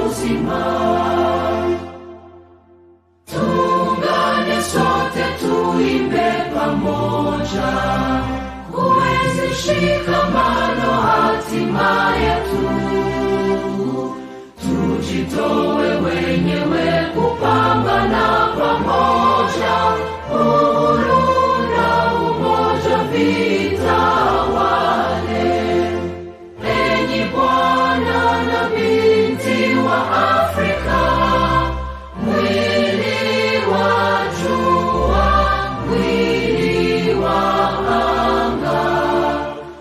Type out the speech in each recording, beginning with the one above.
uzima. Tuungane sote tuimbe pamoja, kuenzi shikamano hatima yetu. Tujitoe wenyewe kupambana pamoja, uhuru na umoja vitawale. Enyi bwana na binti wa Afrika, mwili wa jua, mwili wa anga,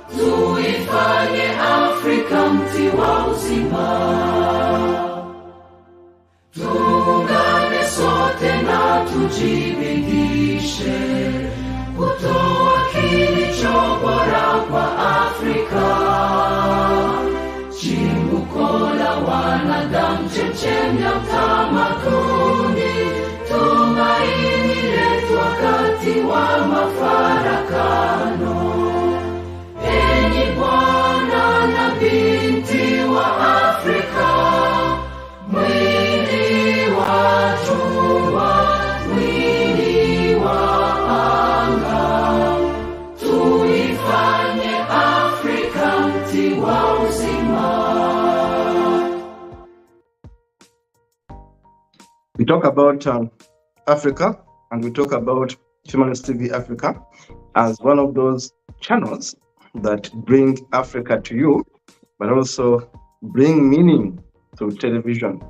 tuifanye Afrika mti wa uzima. Tuungane sote na tujibidishe kutoa kilicho bora kwa Afrika. Chimbuko la wanadamu, chemchemi ya utamaduni, tumaini letu wakati wa mafarakano. Enyi bwana na binti wa Afrika, mwili wa jua, mwili wa anga, tuifanye Afrika mti wa uzima. We talk about Africa, and we talk about Humanist TV Africa as one of those channels that bring Africa to you, but also bring meaning to television.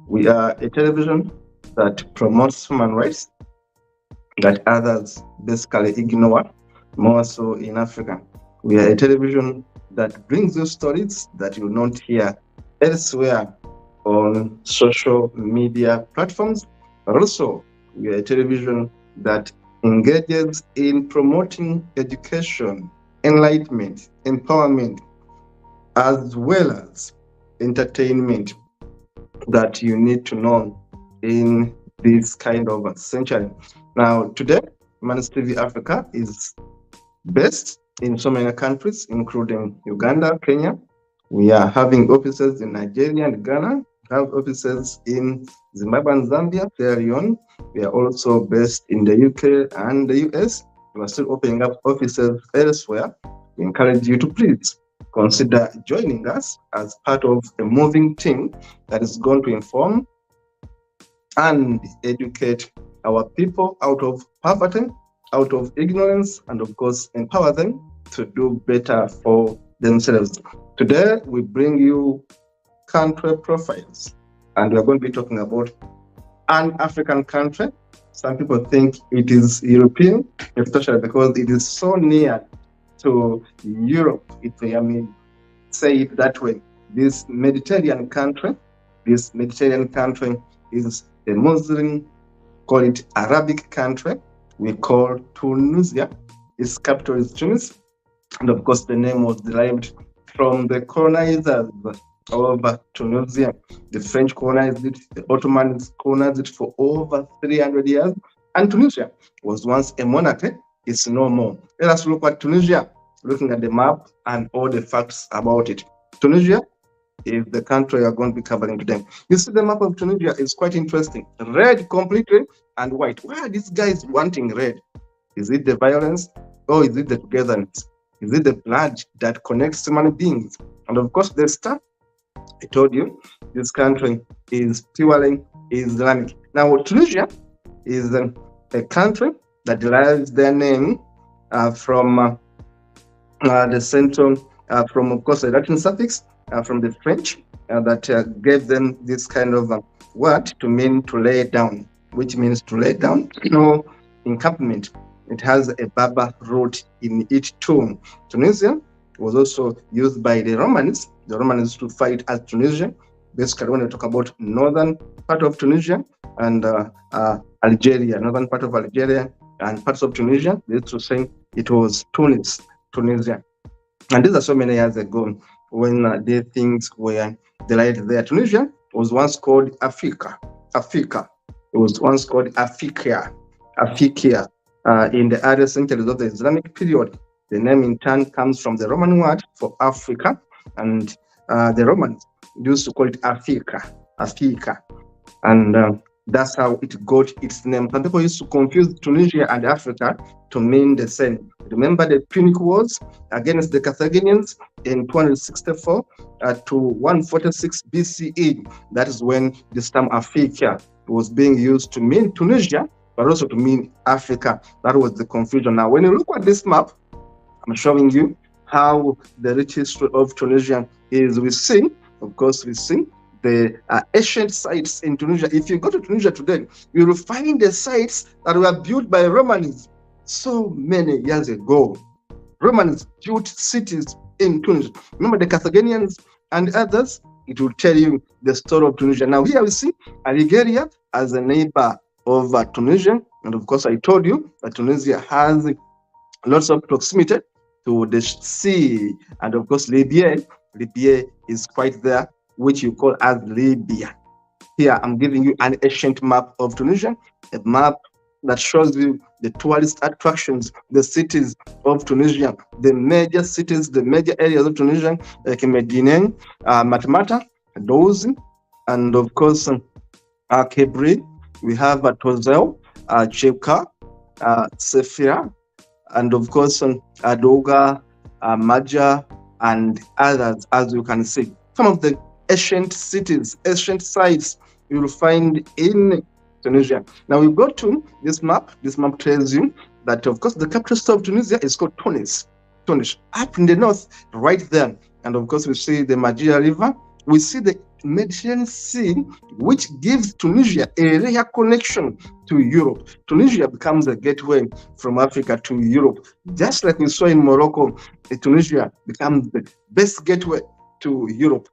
We are a television that promotes human rights that others basically ignore, more so in Africa. We are a television that brings you stories that you will not hear elsewhere on social media platforms, but also we are a television that engages in promoting education, enlightenment, empowerment, as well as entertainment that you need to know in this kind of century. Now, today, Humanist TV Africa is based in so many countries, including Uganda, Kenya. We are having offices in Nigeria and Ghana. We have offices in Zimbabwe and Zambia, Sierra Leone. We are also based in the UK and the US. We are still opening up offices elsewhere. We encourage you to please consider joining us as part of a moving team that is going to inform and educate our people out of poverty, out of ignorance, and of course empower them to do better for themselves. Today we bring you country profiles, and we are going to be talking about an African country. Some people think it is European, especially because it is so near to Europe, if I may say it that way. This Mediterranean country is a Muslim, call it Arabic country. We call Tunisia. Its capital is Tunis, and of course the name was derived from the colonizers of Tunisia. The French colonized it, the Ottomans colonized it for over 300 years, and Tunisia was once a monarchy. It's no more. Let us look at Tunisia, looking at the map and all the facts about it. Tunisia is the country we are going to be covering today. You see, the map of Tunisia is quite interesting. Red completely and white. Why are these guys wanting red? Is it the violence, or is it the togetherness? Is it the blood that connects human beings? And of course, the stuff I told you, this country is purely Islamic. Now, Tunisia is a country that derives their name from the central, from of course the Latin suffix from the French that gave them this kind of word to mean to lay down, which means to lay down, encampment. It has a Berber root in each tone. Tunisia was also used by the Romans. The Romans used to fight at Tunisia. Basically, when we talk about northern part of Tunisia and Algeria, northern part of Algeria and parts of Tunisia, they used to say it was Tunis, Tunisia. And these are so many years ago when these things were derived there. Tunisia was once called Africa. It was once called Africa. In the early centuries of the Islamic period, the name in turn comes from the Roman word for Africa, and the Romans used to call it Africa. Africa. And that's how it got its name. Some people used to confuse Tunisia and Africa to mean the same. Remember the Punic Wars against the Carthaginians in 264 to 146 BCE. That is when this term Africa was being used to mean Tunisia, but also to mean Africa. That was the confusion. Now, when you look at this map, I'm showing you how the rich history of Tunisia is. We see the ancient sites in Tunisia. If you go to Tunisia today, you will find the sites that were built by Romans so many years ago. Romans built cities in Tunisia. Remember the Carthaginians and others? It will tell you the story of Tunisia. Now here we see Algeria as a neighbor of Tunisia. And of course, I told you that Tunisia has lots of proximity to the sea. And of course, Libya is quite there, which you call as Libya. Here, I'm giving you an ancient map of Tunisia, a map that shows you the tourist attractions, the cities of Tunisia, the major cities, the major areas of Tunisia, like Medina, Matmata, Dozi, and of course, Kebri. We have Tozel, Cheka, Sefira, and of course, Adoga, Maja, and others, as you can see. Some of the ancient cities, ancient sites you will find in Tunisia. Now we go to this map. This map tells you that, of course, the capital city of Tunisia is called Tunis. Tunis, up in the north, right there. And of course, we see the Magia River. We see the Mediterranean Sea, which gives Tunisia a rare connection to Europe. Tunisia becomes a gateway from Africa to Europe. Just like we saw in Morocco, Tunisia becomes the best gateway to Europe,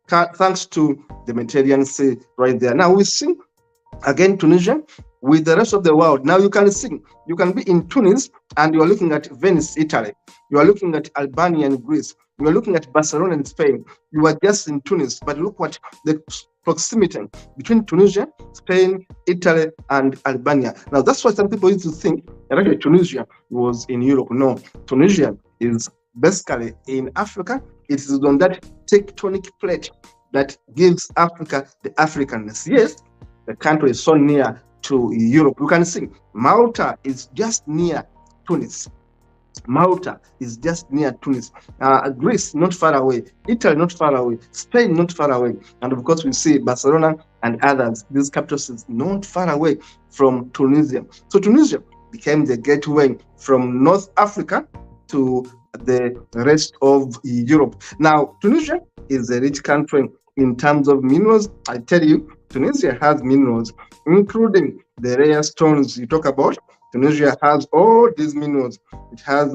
thanks to the Mediterranean Sea right there. Now we see again Tunisia with the rest of the world. Now you can see, you can be in Tunis and you are looking at Venice, Italy. You are looking at Albania and Greece. You are looking at Barcelona in Spain. You are just in Tunis, but look what the proximity between Tunisia, Spain, Italy, and Albania. Now that's why some people used to think that actually Tunisia was in Europe. No, Tunisia is basically in Africa. It is on that tectonic plate that gives Africa the Africanness. Yes, the country is so near to Europe. You can see Malta is just near Tunis. Malta is just near Tunis. Greece, not far away. Italy, not far away. Spain, not far away. And of course, we see Barcelona and others. These capital cities not far away from Tunisia. So Tunisia became the gateway from North Africa to the rest of Europe. Now, Tunisia is a rich country in terms of minerals. I tell you, Tunisia has minerals, including the rare stones you talk about. Tunisia has all these minerals. It has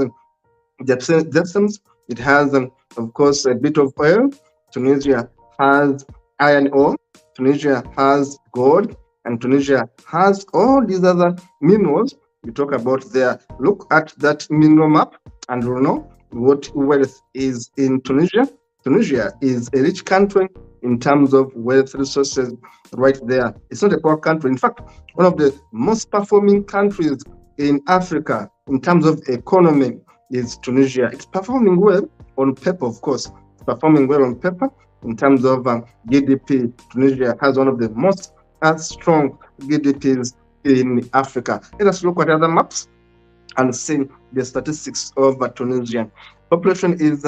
gypsums. It has, of course, a bit of oil. Tunisia has iron ore. Tunisia has gold. And Tunisia has all these other minerals you talk about there. Look at that mineral map and you'll know what wealth is in Tunisia. Tunisia is a rich country in terms of wealth resources right there. It's not a poor country. In fact, one of the most performing countries in Africa in terms of economy is Tunisia. It's performing well on paper, of course. It's performing well on paper in terms of GDP. Tunisia has one of the most strong GDPs in Africa. Let us look at other maps and see the statistics of Tunisia. Population is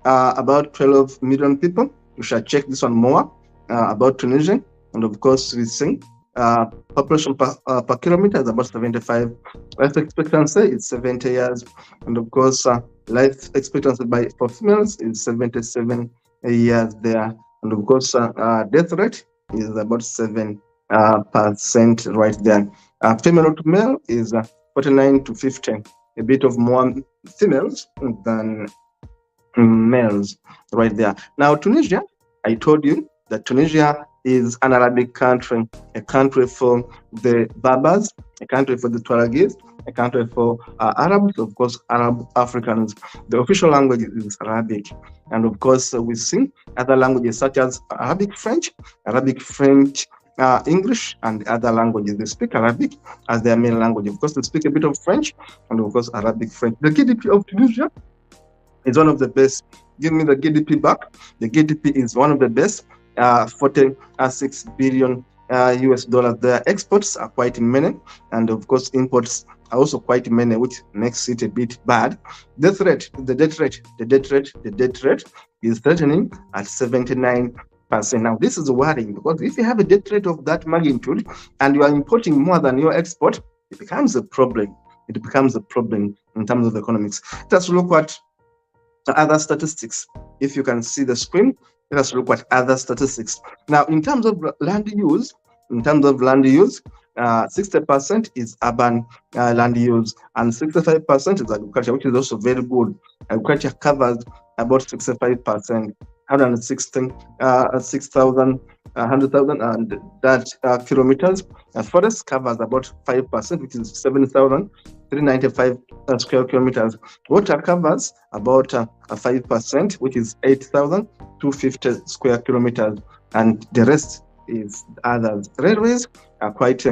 about 12 million people. We shall check this one more about Tunisia. And of course, we see population per kilometer is about 75. Life expectancy is 70 years. And of course, life expectancy for females is 77 years there. And of course, death rate is about 7% right there. Female to male is 49 to 50. A bit of more females than males right there. Now, Tunisia, I told you that Tunisia is an Arabic country, a country for the Berbers, a country for the Tuaregs, a country for Arabs, of course, Arab Africans. The official language is Arabic. And of course, we see other languages such as Arabic French, English, and other languages. They speak Arabic as their main language. Of course, they speak a bit of French, and of course, Arabic French. The GDP of Tunisia is one of the best. Give me the GDP back. The GDP is one of the best 46 billion US dollars. Their exports are quite many, and of course imports are also quite many, which makes it a bit bad. The debt rate is threatening at 79%. Now, this is worrying because if you have a debt rate of that magnitude and you are importing more than your export, it becomes a problem. It becomes a problem in terms of economics. Let's look at other statistics. If you can see the screen, let us look at other statistics. Now, in terms of land use, 60% is urban land use and 65% is agriculture, which is also very good. Agriculture covers about 65%, 6,000 and that kilometers. Forest covers about 5%, which is 7,395 square kilometers. Water covers about 5%, which is 8,250 square kilometers, and the rest is others. Railways are quite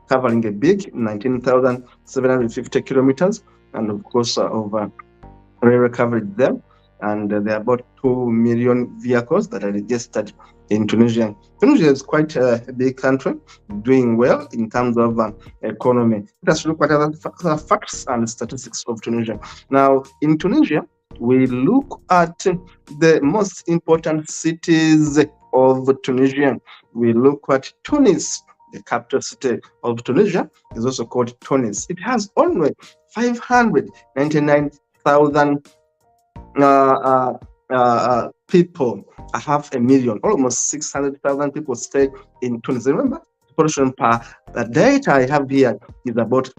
covering a big 19,750 kilometers, and of course over railway coverage there. And there are about 2 million vehicles that are registered in Tunisia. Tunisia is quite a big country, doing well in terms of economy. Let's look at other facts and statistics of Tunisia. Now, in Tunisia, we look at the most important cities of Tunisia. We look at Tunis. The capital city of Tunisia is also called Tunis. It has only 599,000 people, 500,000, almost 600,000 people stay in Tunis. Remember, population per the data I have here is about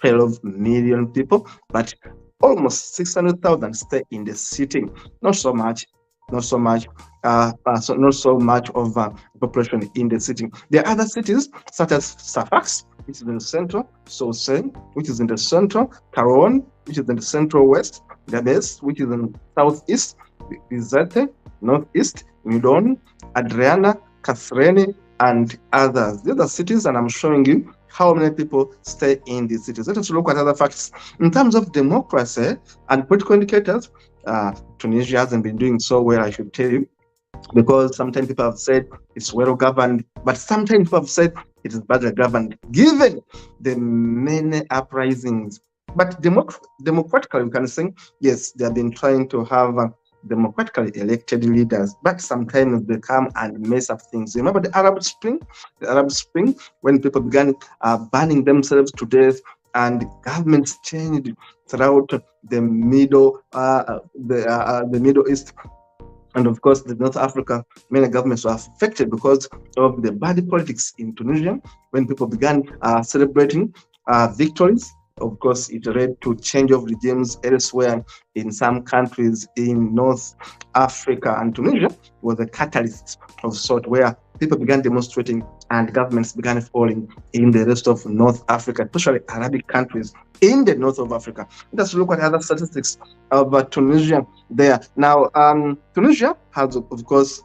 12 million people, but almost 600,000 stay in the city. Not so much of population in the city. There are other cities such as Safax, which is in the central, Sousse, which is in the central, Caron, which is in the central west, Gabes, which is in the southeast, Bizerte, northeast, Midon, Adriana, Kasreni, and others. These are cities, and I'm showing you how many people stay in these cities. Let us look at other facts. In terms of democracy and political indicators, Tunisia hasn't been doing so well, I should tell you, because sometimes people have said it's well governed, but sometimes people have said it is badly governed, given the many uprisings. But democratically, we can say, yes, they have been trying to have democratically elected leaders, but sometimes they come and mess up things. Remember the Arab Spring? The Arab Spring, when people began burning themselves to death, and governments changed throughout the Middle East. And of course, the North Africa, many governments were affected because of the bad politics in Tunisia. When people began celebrating victories, of course, it led to change of regimes elsewhere in some countries in North Africa. And Tunisia was a catalyst of sort where people began demonstrating and governments began falling in the rest of North Africa, especially Arabic countries in the north of Africa. Let's look at other statistics of Tunisia there. Now, Tunisia has, of course,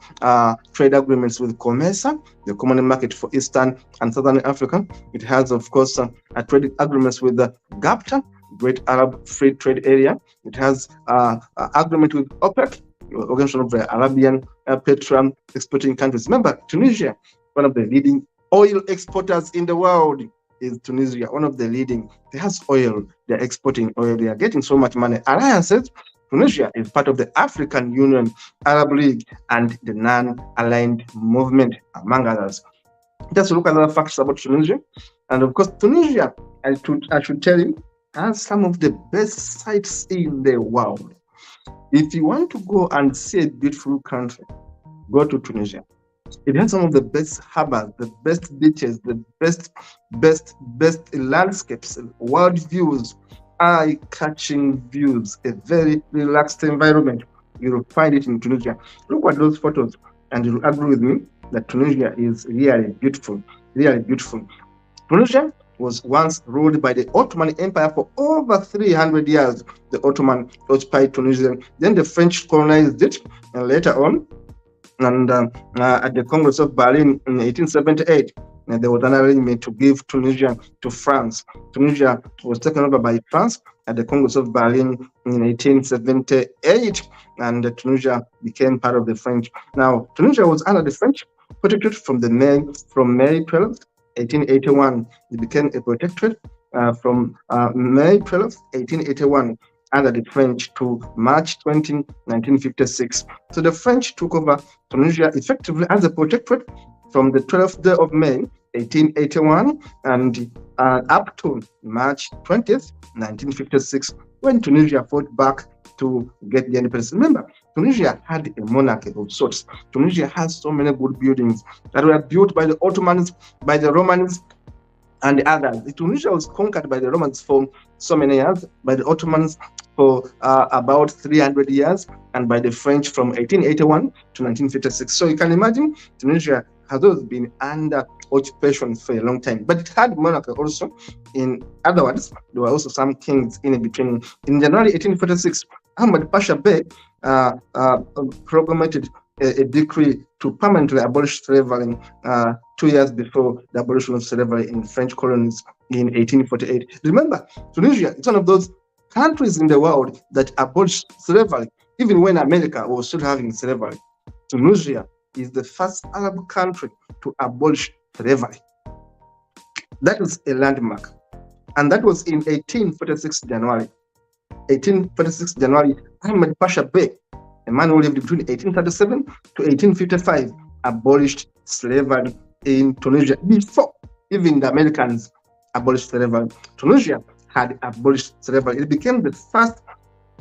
trade agreements with COMESA, the Common Market for Eastern and Southern Africa. It has, of course, trade agreements with GAPTA, Great Arab Free Trade Area. It has agreement with OPEC, Organization of the Arabian Petroleum Exporting Countries. Remember, Tunisia, one of the leading oil exporters in the world, is Tunisia, one of the leading. They have oil, they're exporting oil, they are getting so much money. Alliances, Tunisia is part of the African Union, Arab League, and the Non-Aligned Movement, among others. Just look at other facts about Tunisia. And of course, Tunisia, I should tell you, has some of the best sites in the world. If you want to go and see a beautiful country, go to Tunisia. It has some of the best harbors, the best beaches, the best landscapes, world views, eye-catching views, a very relaxed environment. You will find it in Tunisia. Look at those photos, and you'll agree with me that Tunisia is really beautiful, really beautiful. Tunisia was once ruled by the Ottoman Empire for over 300 years. The Ottoman occupied Tunisia. Then the French colonized it, and later on, and at the Congress of Berlin in 1878, there was an arrangement to give Tunisia to France. Tunisia was taken over by France at the Congress of Berlin in 1878, and Tunisia became part of the French. Now, Tunisia was under the French protectorate from May 12th, 1881. It became a protectorate from May 12th, 1881, under the French to March 20, 1956. So the French took over Tunisia effectively as a protectorate from the 12th day of May, 1881, and up to March 20th, 1956, when Tunisia fought back to get the independence. Remember, Tunisia had a monarchy of sorts. Tunisia has so many good buildings that were built by the Ottomans, by the Romans, and the others. Tunisia was conquered by the Romans for so many years, by the Ottomans for about 300 years, and by the French from 1881 to 1956. So you can imagine Tunisia has always been under occupation for a long time, but it had monarchy also. In other words, there were also some kings in between. In January 1846, Ahmad Pasha Bey promulgated a decree to permanently abolish slavery 2 years before the abolition of slavery in French colonies in 1848. Remember, Tunisia is one of those countries in the world that abolished slavery, even when America was still having slavery. Tunisia is the first Arab country to abolish slavery. That is a landmark. And that was in 1846 January. 1846 January, Ahmed Pasha Bey, a man who lived between 1837 to 1855, abolished slavery in Tunisia before even the Americans abolished slavery. Tunisia had abolished slavery. It became the first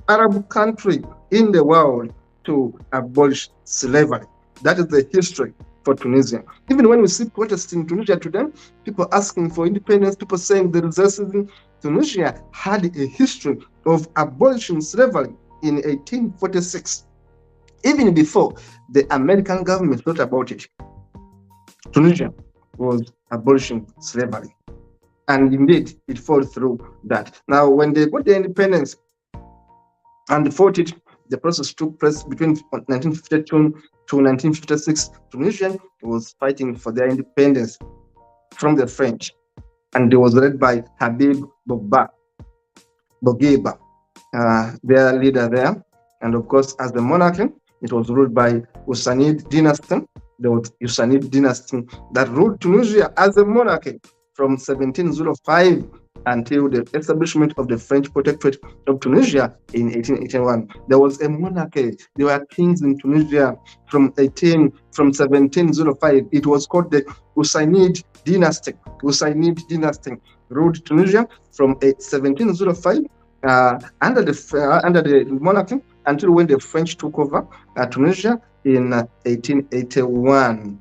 Arab country in the world to abolish slavery. That is the history for Tunisia. Even when we see protests in Tunisia today, people asking for independence, people saying there is racism, Tunisia had a history of abolishing slavery in 1846. Even before the American government thought about it, Tunisia was abolishing slavery. And indeed, it followed through that. Now, when they got the independence and fought it, the process took place between 1952 to 1956. Tunisia was fighting for their independence from the French, and it was led by Habib Bourguiba, their leader there. And of course, as the monarchy, it was ruled by Husainid dynasty. The Husainid dynasty that ruled Tunisia as a monarchy from 1705 until the establishment of the French protectorate of Tunisia in 1881. There was a monarchy. There were kings in Tunisia from 1705. It was called the Husainid dynasty. Husainid dynasty ruled Tunisia from 1705 under the monarchy until when the French took over Tunisia in 1881.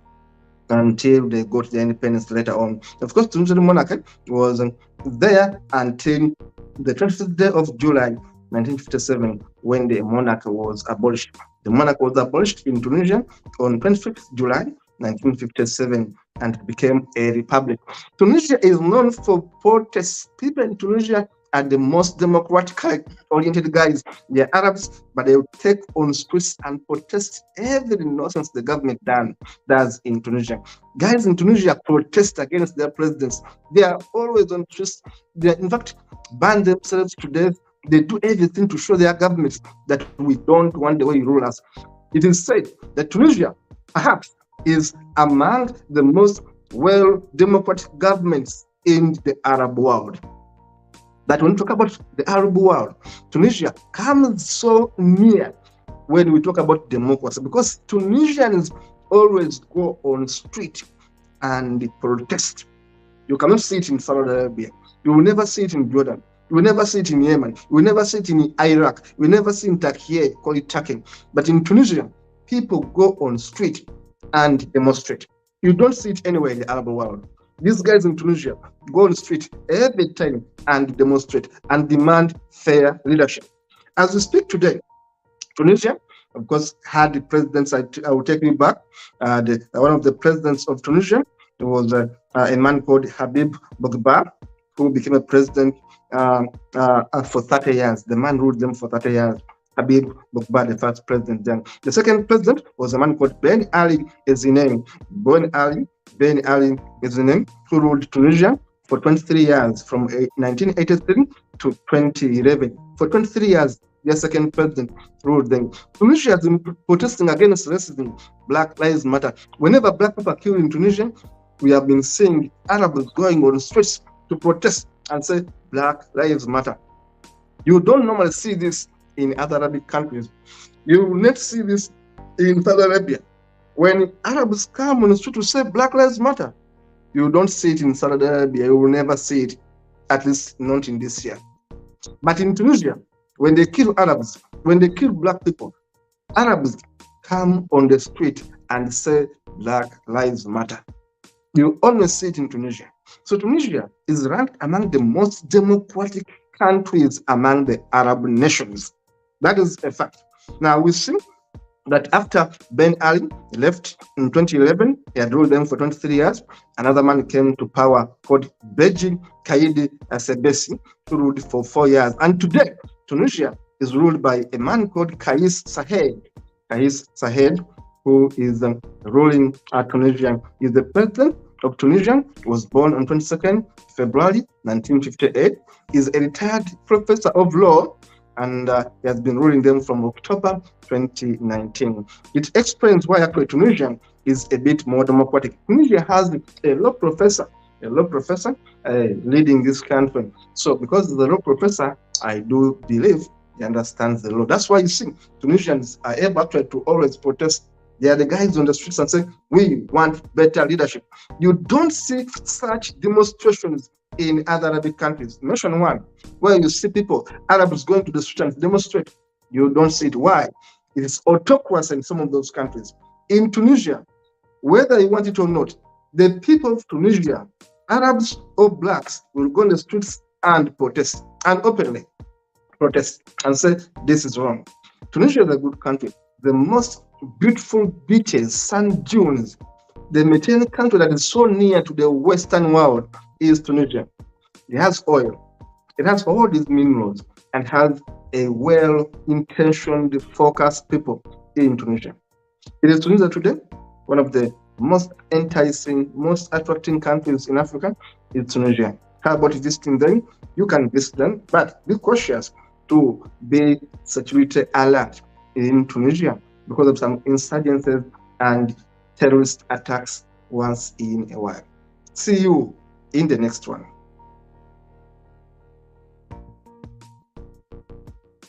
Until they got their independence later on. Of course, Tunisian monarchy was there until the 25th day of July 1957, when the monarchy was abolished. The monarchy was abolished in Tunisia on 25th July 1957 and became a republic. Tunisia is known for protests. People in Tunisia are the most democratically oriented guys. They're Arabs, but they will take on streets and protest every nonsense the government does in Tunisia. Guys in Tunisia protest against their presidents. They are always on streets. They, in fact, burn themselves to death. They do everything to show their governments that we don't want the way you rule us. It is said that Tunisia, perhaps, is among the most well-democratic governments in the Arab world. That when we talk about the Arab world, Tunisia comes so near when we talk about democracy, because Tunisians always go on street and protest. You cannot see it in Saudi Arabia. You will never see it in Jordan. You will never see it in Yemen. You will never see it in Iraq. You will never see it in Turkey, call it Turkey. But in Tunisia, people go on street and demonstrate. You don't see it anywhere in the Arab world. These guys in Tunisia go on the street every time and demonstrate and demand fair leadership. As we speak today, Tunisia, of course, had the presidents. I will take you back. One of the presidents of Tunisia was a man called Habib Bourguiba, who became a president for 30 years. The man ruled them for 30 years. Habib Bourguiba, the first president then. The second president was a man called Ben Ali Ezinane. Ben Ali Ezinane, who ruled Tunisia for 23 years, from 1983 to 2011. For 23 years, their second president ruled them. Tunisia has been protesting against racism, Black Lives Matter. Whenever black people are killed in Tunisia, we have been seeing Arabs going on the streets to protest and say Black Lives Matter. You don't normally see this in other Arabic countries. You will not see this in Saudi Arabia. When Arabs come on the street to say Black Lives Matter, you don't see it in Saudi Arabia. You will never see it, at least not in this year. But in Tunisia, when they kill Arabs, when they kill black people, Arabs come on the street and say Black Lives Matter. You always see it in Tunisia. So Tunisia is ranked among the most democratic countries among the Arab nations. That is a fact. Now we see that after Ben Ali left in 2011, he had ruled them for 23 years. Another man came to power called Beji Caid Essebsi, who ruled for 4 years. And today, Tunisia is ruled by a man called Kais Saied. Kais Saied, who is ruling Tunisia, is the president of Tunisia, was born on 22nd February 1958, is a retired professor of law, and he has been ruling them from October 2019. It explains why actually Tunisia is a bit more democratic. Tunisia has a law professor leading this country. So because the law professor, I do believe he understands the law. That's why you see Tunisians are able to always protest. They are the guys on the streets and say, we want better leadership. You don't see such demonstrations in other Arabic countries. Mention one where you see people, Arabs going to the street and demonstrate. You don't see it. Why? It is autocracy in some of those countries. In Tunisia, whether you want it or not, the people of Tunisia, Arabs or blacks, will go on the streets and protest, and openly protest and say this is wrong. Tunisia is a good country. The most beautiful beaches, sand dunes, the Mediterranean country that is so near to the Western world is Tunisia. It has oil, it has all these minerals, and has a well-intentioned, focused people in Tunisia. It is Tunisia today, one of the most enticing, most attracting countries in Africa is Tunisia. How about visiting them? You can visit them, but be cautious to be security alert in Tunisia because of some insurgencies and terrorist attacks once in a while. See you in the next one.